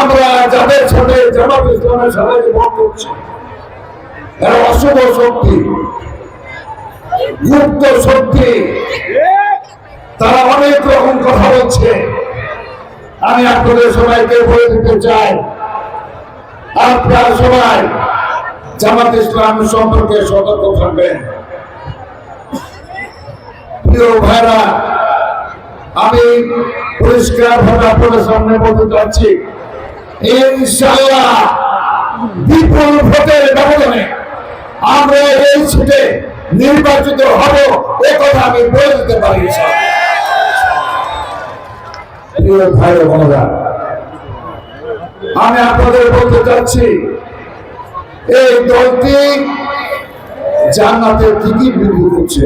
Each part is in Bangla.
আমরা যাদের সাথে জামাত ইসলামের সাথে ভোট করছি এরা অশুভ শক্তি, গুপ্ত শক্তি, তারা অনেক রকম কথা বলছে। আমি আপনাদের সবাইকে বলে দিতে চাই, আপনারা সবাই জামাত ইসলাম সম্পর্কে সতর্ক থাকবেন। প্রিয় ভাইরা, আমি পরিষ্কার ভাবে আপনাদের সামনে বলতে চাচ্ছি, ইনশাআল্লাহ বিপুল ভোটের ব্যবধানে আমরা এই সিটে নির্বাচিত হব, এ কথা আমি বলে দিতে পারি। প্রিয় ভাই বোনেরা, আমি আপনাদের বলতে চাচ্ছি, এই দলটি জান্নাতের টিকিট বিক্রি করছে।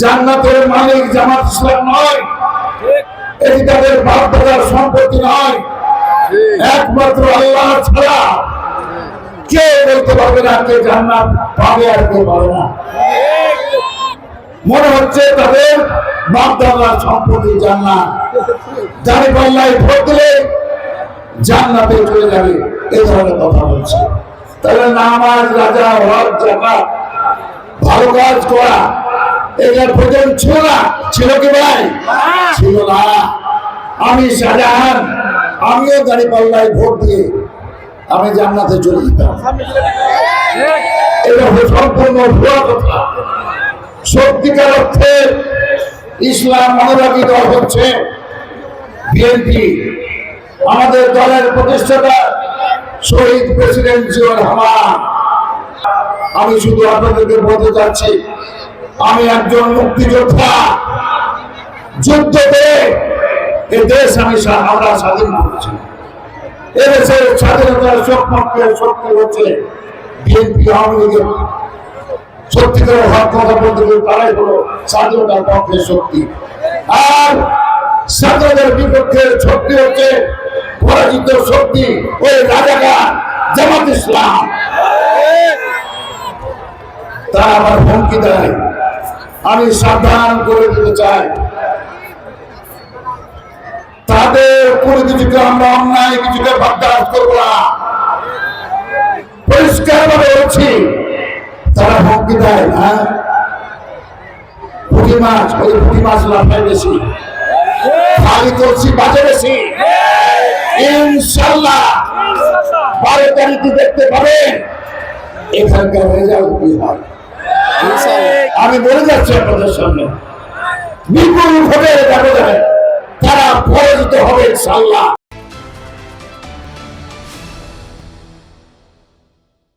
জান্নাতের মালিক জামাত ইসলাম নয়, এটি তাদের বাপ দাদার সম্পত্তি নয়। একমাত্র আল্লাহ ছাড়া কেউ বলতে পারবে না কে জান্নাত পাবে আর কেউ পাবে না। মনে হচ্ছে তাদের বাপ দাদার সম্পত্তি জান্নাত, জানি পাল্লায় ভোট দিলে জান্নাতে চলে যাবে, এই ধরনের কথা বলছে। তাহলে নামাজ, রাজা, হজ, যাকাত, ভালো কাজ করা এটার প্রয়োজন ছিল না? ছিল কি ভাই? ছিল না। আমি শাহজাহান, আমিও দাঁড়ি পাল্লায় ভোট দিয়ে আমি জান্নাতে চলে যেতাম। এটা সম্পূর্ণ ভুয়া কথা। সত্যিকার অর্থে ইসলাম অনুরাগী দল হচ্ছে বিএনপি। আমাদের দলের প্রতিষ্ঠাতা শহীদ প্রেসিডেন্ট জিয়াউর রহমান। আমি শুধু আপনাদেরকে বলতে চাচ্ছি, আমি একজন মুক্তিযোদ্ধা। যুদ্ধ করে এ দেশ আমরা স্বাধীন করেছি। এদেশের স্বাধীনতার শক্তি হচ্ছে বিএনপি, আওয়ামী লীগের। সত্যিকারের হক কথা বলতে গেলে তারাই হলো স্বাধীনতার পক্ষের শক্তি। আর স্বাধীনতার বিপক্ষের শক্তি হচ্ছে পরাজিত শক্তি, ওই রাজাকার জামাত ইসলাম। তারা আমার হুমকি দেয়। আমি সাবধান করে দিতে চাই, তাদের কোনো কিছুকে আমরা অন্যায় কিছুকে বরদাস্ত করবো না। পরিষ্কার ভাবে বলছি, তারা হুমকি দেয় না, পুঁটি মাছ, ওই পুঁটি মাছ লাফায় বেশি, খালি করছি বাজে বেশি। ইনশাআল্লাহ 12 তারিখে দেখতে পাবেন এখানকার রেজাল্ট কি হয়। আমি বলে যাচ্ছি আপনাদের সামনে, বিপুল ভোটের ব্যবধানে তারা পরাজিত হবে ইনশাআল্লাহ।